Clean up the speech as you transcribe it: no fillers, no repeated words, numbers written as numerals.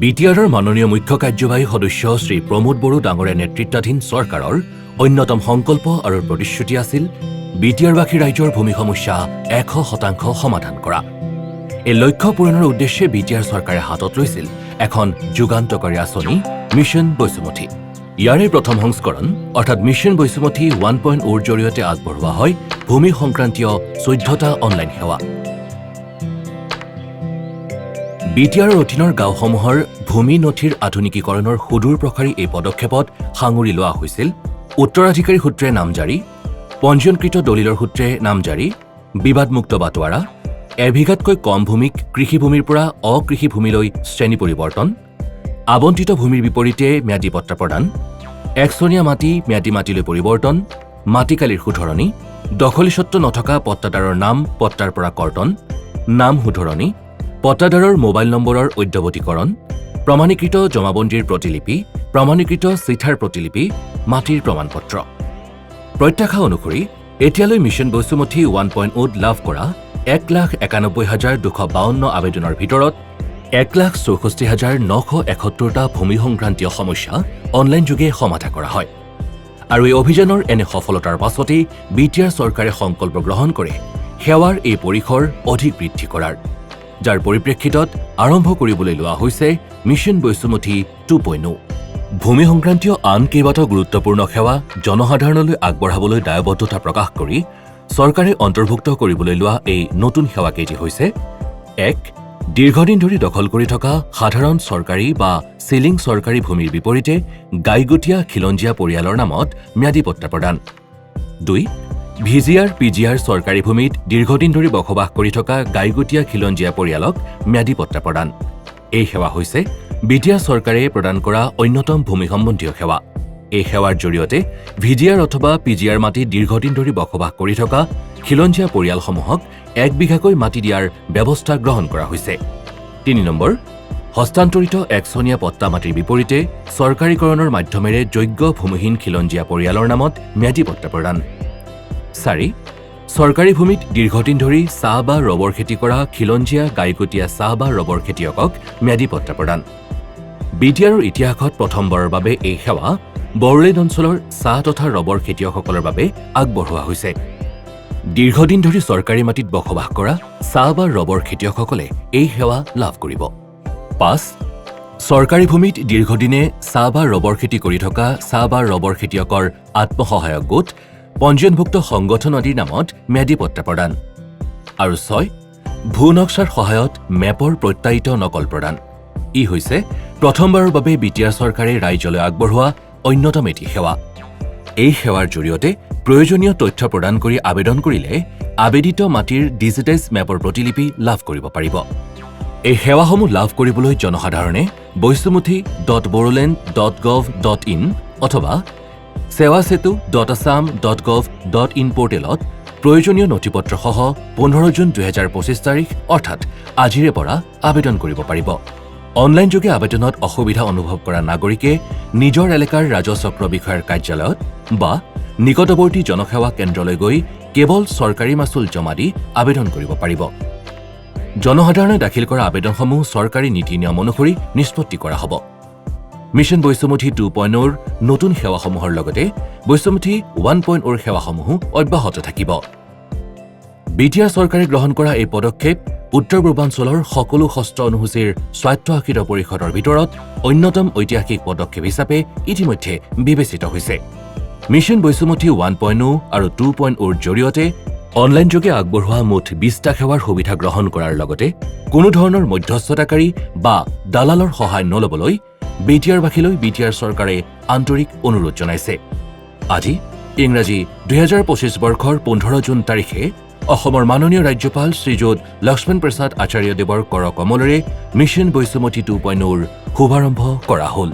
বিটিআৰৰ মাননীয় মুখ্য কাৰ্যবাহী সদস্য শ্ৰী প্ৰমোদ বড়ো ডাঙৰীয়া নেতৃত্বাধীন চৰকাৰৰ অন্যতম সংকল্প আৰু প্ৰতিশ্ৰুতি আছিল বিটিআৰবাসী ৰাইজৰ ভূমি সমস্যা 100% সমাধান কৰা। এই লক্ষ্য পূৰণৰ উদ্দেশ্যে বিটিআৰ চৰকাৰে হাতত লৈছিল এখন যুগান্তকাৰী আঁচনি মিছন বসুমতী। ইয়াৰে প্ৰথম সংস্কৰণ অৰ্থাৎ মিছন বসুমতী 1.0ৰ জৰিয়তে আগবঢ়োৱা হয় ভূমি সংক্ৰান্তীয় 14টা অনলাইন সেৱা। বিটিআৰৰ অধীনৰ গাঁওসমূহৰ ভূমি নথিৰ আধুনিকীকৰণৰ সুদূৰ প্ৰসাৰী এই পদক্ষেপত সাঙুৰি লোৱা হৈছিল উত্তৰাধিকাৰী সূত্ৰে নামজাৰি, পঞ্জীয়নকৃত দলিলৰ সূত্ৰে নামজাৰি, বিবাদমুক্ত বাটোৱাৰা, এবিঘাতকৈ কম ভূমিক কৃষিভূমিৰ পৰা অকৃষিভূমিলৈ শ্ৰেণী পৰিৱৰ্তন, আবণ্টিত ভূমিৰ বিপৰীতে ম্যাদী পট্টা প্ৰদান, একচনীয়া মাটি ম্যাদী মাটিলৈ পৰিৱৰ্তন, মাটিকালিৰ শুধৰণি, দখলীস্বত্ব নথকা পট্টাদাৰৰ নাম পট্টাৰ পৰা কৰ্তন, নাম শুধৰণি, পট্টাদাৰৰ মোবাইল নম্বৰৰ অদ্যৱতীকৰণ, প্ৰমাণীকৃত জমাবন্দীৰ প্ৰতিলিপি, প্ৰমাণীকৃত চিঠাৰ প্ৰতিলিপি, মাটিৰ প্ৰমাণপত্ৰ। প্ৰত্যাশা অনুসৰি এতিয়ালৈ মিছন বসুমতী 1.0ত লাভ কৰা 1,91,252 আবেদনৰ ভিতৰত 1,64,971টা ভূমি সংক্ৰান্তীয় সমস্যা অনলাইনযোগে সমাধা কৰা হয়। আৰু এই অভিযানৰ এনে সফলতাৰ পাছতেই বিটিআৰ চৰকাৰে সংকল্প গ্ৰহণ কৰে সেৱাৰ এই পৰিসৰ অধিক বৃদ্ধি কৰাৰ, যাৰ পৰিপ্ৰেক্ষিতত আৰম্ভ কৰিবলৈ লোৱা হৈছে মিছন বসুমতী 2.0। ভূমি সংক্ৰান্তীয় আন কেইবাটাও গুৰুত্বপূৰ্ণ সেৱা জনসাধাৰণলৈ আগবঢ়াবলৈ দায়বদ্ধতা প্ৰকাশ কৰি চৰকাৰে অন্তৰ্ভুক্ত কৰিবলৈ লোৱা এই নতুন সেৱাকেইটি হৈছে: 1. দীৰ্ঘদিন ধৰি দখল কৰি থকা সাধাৰণ চৰকাৰী বা চিলিং চৰকাৰী ভূমিৰ বিপৰীতে গাইগুটীয়া খিলঞ্জীয়া পৰিয়ালৰ নামত ম্যাদী পট্টা প্ৰদান। 2. ভিজিআৰ পিজিআৰ চৰকাৰী ভূমিত দীৰ্ঘদিন ধৰি বসবাস কৰি থকা গাইগুটীয়া খিলঞ্জীয়া পৰিয়ালক ম্যাদী পট্টা প্ৰদান। এই সেৱা হৈছে বিটিআৰ চৰকাৰে প্ৰদান কৰা অন্যতম ভূমি সম্বন্ধীয় সেৱা। এই সেৱাৰ জৰিয়তে ভিজিআৰ অথবা পিজিআৰ মাটিত দীৰ্ঘদিন ধৰি বসবাস কৰি থকা খিলঞ্জীয়া পৰিয়ালসমূহক 1 বিঘাকৈ মাটি দিয়াৰ ব্যৱস্থা গ্ৰহণ কৰা হৈছে। 3 নম্বৰ, হস্তান্তৰিত একচনীয়া পট্টা মাটিৰ বিপৰীতে চৰকাৰীকৰণৰ মাধ্যমেৰে যোগ্য ভূমিহীন খিলঞ্জীয়া পৰিয়ালৰ নামত ম্যাদী পট্টা প্ৰদান। 4. চৰকাৰী ভূমিত দীৰ্ঘদিন ধৰি চাহ বা ৰবৰ খেতি কৰা খিলঞ্জীয়া গাইগুটীয়া চাহ বা ৰবৰ খেতিয়কক ম্যাদী পট্টা প্ৰদান। বিটিআৰৰ ইতিহাসত প্ৰথমবাৰৰ বাবে এই সেৱা বড়োলেণ্ড অঞ্চলৰ চাহ তথা ৰবৰ খেতিয়কসকলৰ বাবে আগবঢ়োৱা হৈছে। দীৰ্ঘদিন ধৰি চৰকাৰী মাটিত বসবাস কৰা চাহ বা ৰবৰ খেতিয়কসকলে এই সেৱা লাভ কৰিব। 5. চৰকাৰী ভূমিত দীৰ্ঘদিনে চাহ বা ৰবৰ খেতি কৰি থকা চাহ বা ৰবৰ খেতিয়কৰ আত্মসহায়ক গোট, পঞ্জীয়নভুক্ত সংগঠন আদিৰ নামত ম্যাদী পট্টা প্ৰদান। আৰু 6. ভূ নক্সাৰ সহায়ত মেপৰ প্ৰত্যায়িত নকল প্ৰদান। ই হৈছে প্ৰথমবাৰৰ বাবে বিটিআৰ চৰকাৰে ৰাইজলৈ আগবঢ়োৱা অন্যতম এটি সেৱা। এই সেৱাৰ জৰিয়তে প্ৰয়োজনীয় তথ্য প্ৰদান কৰি আবেদন কৰিলে আবেদিত মাটিৰ ডিজিটাইজ মেপৰ প্ৰতিলিপি লাভ কৰিব পাৰিব। এই সেৱাসমূহ লাভ কৰিবলৈ জনসাধাৰণে boisumoti.bodoland.gov.in অথবা sewasetu.assam.gov.in পৰ্টেলত প্ৰয়োজনীয় নথিপত্ৰসহ 15 জুন 2025 তাৰিখ অৰ্থাৎ আজিৰে পৰা আবেদন কৰিব পাৰিব। অনলাইনযোগে আবেদনত অসুবিধা অনুভৱ কৰা নাগৰিকে নিজৰ এলেকাৰ ৰাজচক্ৰ বিষয়াৰ কাৰ্যালয়ত বা নিকটৱৰ্তী জনসেৱা কেন্দ্ৰলৈ গৈ কেৱল চৰকাৰী মাচুল জমা দি আবেদন কৰিব পাৰিব। জনসাধাৰণে দাখিল কৰা আবেদনসমূহ চৰকাৰী নীতি নিয়ম অনুসৰি নিষ্পত্তি কৰা হ'ব। মিছন বসুমতী 2.0ৰ নতুন সেৱাসমূহৰ লগতে বসুমতী 1.0ৰ সেৱাসমূহো অব্যাহত থাকিব। বিটিআৰ চৰকাৰে গ্ৰহণ কৰা এই পদক্ষেপ উত্তৰ পূৰ্বাঞ্চলৰ সকলো ষষ্ঠ অনুসূচীৰ স্বায়ত্তশাসিত পৰিষদৰ ভিতৰত অন্যতম ঐতিহাসিক পদক্ষেপ হিচাপে ইতিমধ্যে বিবেচিত হৈছে। মিছন বসুমতী 1.0 আৰু 2.0ৰ জৰিয়তে অনলাইনযোগে আগবঢ়োৱা মুঠ 20টা সেৱাৰ সুবিধা গ্ৰহণ কৰাৰ লগতে কোনো ধৰণৰ মধ্যস্থতাকাৰী বা দালালৰ সহায় নলবলৈ বিটিআৰবাসীলৈ বিটিআৰ চৰকাৰে আন্তৰিক অনুৰোধ জনাইছে। আজি ইংৰাজী 2025 বৰ্ষৰ 15 জুন তাৰিখে অসমৰ মাননীয় ৰাজ্যপাল শ্ৰীযুত লক্ষ্মণ প্ৰসাদ আচাৰ্যদেৱৰ কৰ কমলেৰে মিছন বসুমতী 2.0ৰ শুভাৰম্ভ কৰা হ'ল।